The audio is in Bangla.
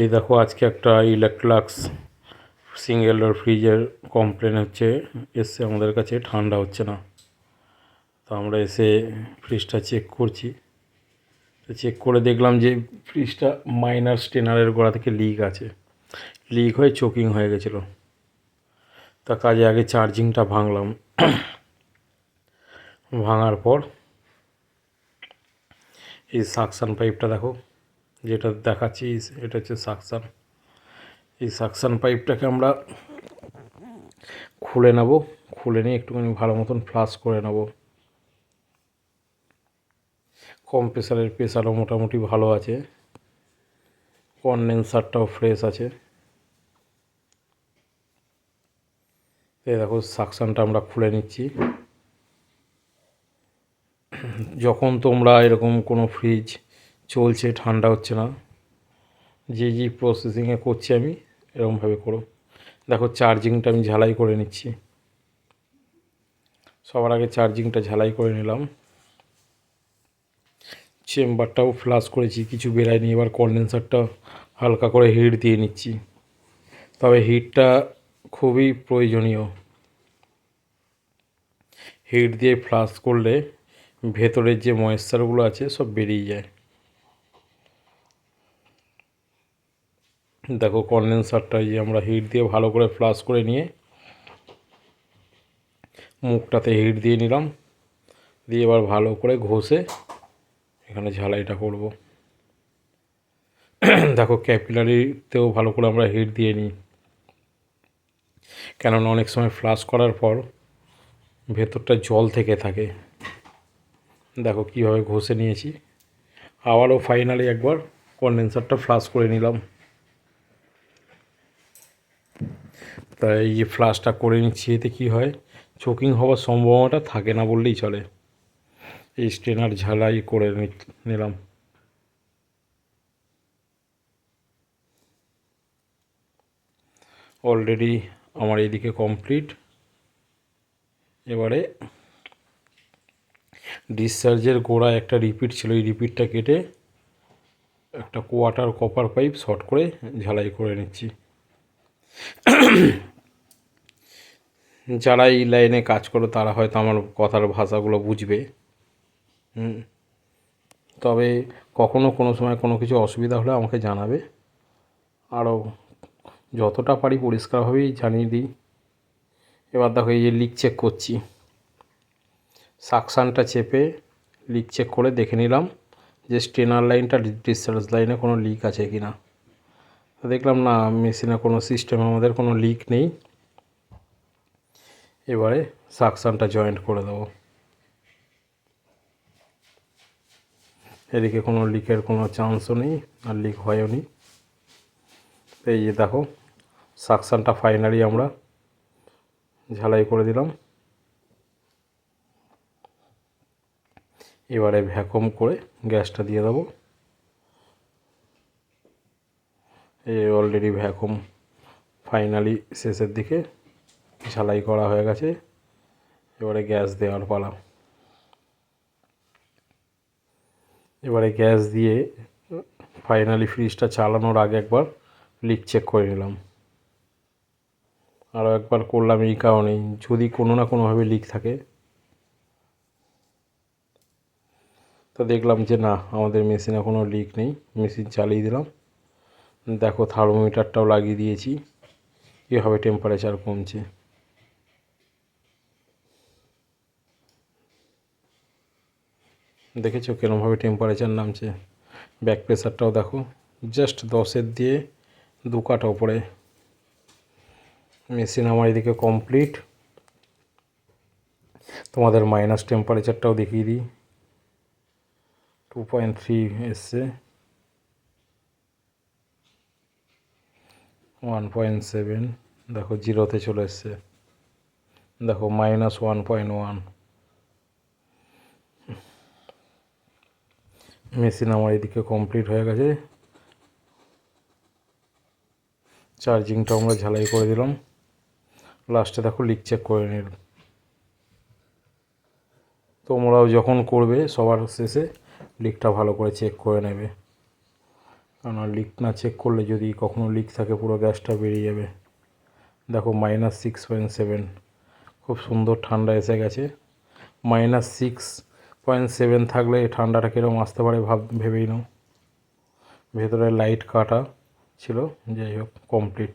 এই দেখো আজকে একটা ইলেকট্রলাক্স সিঙ্গেল ডোর ফ্রিজের কমপ্লেন এসছে আমাদের কাছে, ঠান্ডা হচ্ছে না। তো আমরা এসে ফ্রিজটা চেক করছি। তো চেক করে দেখলাম যে ফ্রিজটা মাইনার স্টেনারের গোড়া থেকে লিক আছে, লিক হয়ে চোকিং হয়ে গেছিলো। তা কাজে আগে চার্জিংটা ভাঙলাম। ভাঙার পর এই সাকশান পাইপটা দেখো, যেটা দেখাচ্ছি এটা হচ্ছে সাকশান। এই সাকশান পাইপটাকে আমরা খুলে নেব, খুলে নিয়ে একটুখানি ভালো মতন ফ্লাশ করে নেব। কম্প্রেসারের প্রেসারও মোটামুটি ভালো আছে, কনডেন্সারটাও ফ্রেশ আছে। এই দেখো সাকশানটা আমরা খুলে নিচ্ছি। যখন তোমরা এরকম কোনো ফ্রিজ চলছে ঠান্ডা হচ্ছে না, যে প্রসেসিংয়ে করছি আমি এরকমভাবে করো। দেখো চার্জিংটা আমি ঝালাই করে নিচ্ছি। সবার আগে চার্জিংটা ঝালাই করে নিলাম, চেম্বারটাও ফ্লাশ করেছি, কিছু বেরায়নি। এবার কনডেন্সারটা হালকা করে হিট দিয়ে নিচ্ছি, তবে হিটটা খুবই প্রয়োজনীয়। হিট দিয়ে ফ্লাশ করলে ভেতরের যে ময়েশ্চারগুলো আছে সব বেরিয়ে যায়। দেখো কনডেন্সারটা যে আমরা হিট দিয়ে ভালো করে ফ্লাশ করে নিয়ে মুখটাতে হিট দিয়ে নিলাম, দিয়ে এবার ভালো করে ঘষে এখানে ঝালাইটা করব। দেখো ক্যাপিলারিতেও ভালো করে আমরা হিট দিয়ে নিই, কেননা অনেক সময় ফ্লাশ করার পর ভেতরটা জল থেকে থাকে। দেখো কীভাবে ঘষে নিয়েছি। আবারও ফাইনালি একবার কনডেন্সারটা ফ্লাশ করে নিলাম। তাই এই যে ফ্লাশটা করে নিচ্ছি, এতে কী হয়, চোকিং হওয়ার সম্ভাবনাটা থাকে না বললেই চলে। এই স্ট্রেনার ঝালাই করে নিলাম। অলরেডি আমার এদিকে কমপ্লিট। এবারে ডিসচার্জের গোড়ায় একটা রিপিট ছিল, এই রিপিটটা কেটে একটা কোয়ার্টার কপার পাইপ শর্ট করে ঝালাই করে নিচ্ছি। যারা এই লাইনে কাজ করো তারা হয়তো আমার কথার ভাষাগুলো বুঝবে। তবে কখনো কোনো সময় কোনো কিছু অসুবিধা হলে আমাকে জানাবে, আরও যতটা পারি পরিষ্কারভাবেই জানিয়ে দিই। এবার দেখো এই যে লিক চেক করছি, সাকশানটা চেপে লিক চেক করে দেখে নিলাম যে স্টেনার লাইনটা ডিসচার্জ লাইনে কোনো লিক আছে কি না। তো দেখলাম না, মেশিনে কোনো সিস্টেমে আমাদের কোনো লিক নেই। এবারে সাকশানটা জয়েন্ট করে দেবো। এদিকে কোনো লিকের কোনো চান্সও নেই, আর লিক হয়ও নি। এই যে দেখো সাকশানটা ফাইনালি আমরা ঝালাই করে দিলাম। এবারে ভ্যাকুম করে গ্যাসটা দিয়ে দেবো। এই অলরেডি ভ্যাকুম ফাইনালি শেষের দিকে ঝালাই করা হয়ে গেছে। এবারে গ্যাস দেওয়ার পালা। এবারে গ্যাস দিয়ে ফাইনালি ফ্রিজটা চালানোর আগে একবার লিক চেক করে নিলাম। আরও একবার করলাম এই কারণেই, যদি কোনো না কোনোভাবে লিক থাকে। তো দেখলাম যে না, আমাদের মেশিনে কোনো লিক নেই। মেশিন চালিয়ে দিলাম। দেখো থার্মোমিটারটাও লাগিয়ে দিয়েছি, কীভাবে টেম্পারেচার কমছে। দেখেছো কেরমভাবে টেম্পারেচার নামছে। ব্যাক প্রেসারটাও দেখো জাস্ট 10-এর দিয়ে 2 কাঠা ওপরে। মেশিন আমার এদিকে কমপ্লিট। তোমাদের মাইনাস টেম্পারেচারটাও দেখিয়ে দিই, 2.3 এসছে, 1.7। দেখো জিরোতে চলে এসছে, দেখো -1.1। মেশিন আমার এদিকে কমপ্লিট হয়ে গেছে। চার্জিংটা আমরা ঝালাই করে দিলাম। লাস্টে দেখো লিক চেক করে নিলাম। তোমরাও যখন করবে সবার শেষে লিকটা ভালো করে চেক করে নেবে, কারণ লিক না চেক করলে যদি কখনো লিক থাকে পুরো গ্যাসটা বেরিয়ে যাবে। দেখো -6.7, খুব সুন্দর ঠান্ডা এসে গেছে। -6.7 থাকলে ঠান্ডাটা কীরকম আসতে পারে ভেবেই নাও। ভেতরে লাইট কাটা ছিল, যাই হোক কমপ্লিট।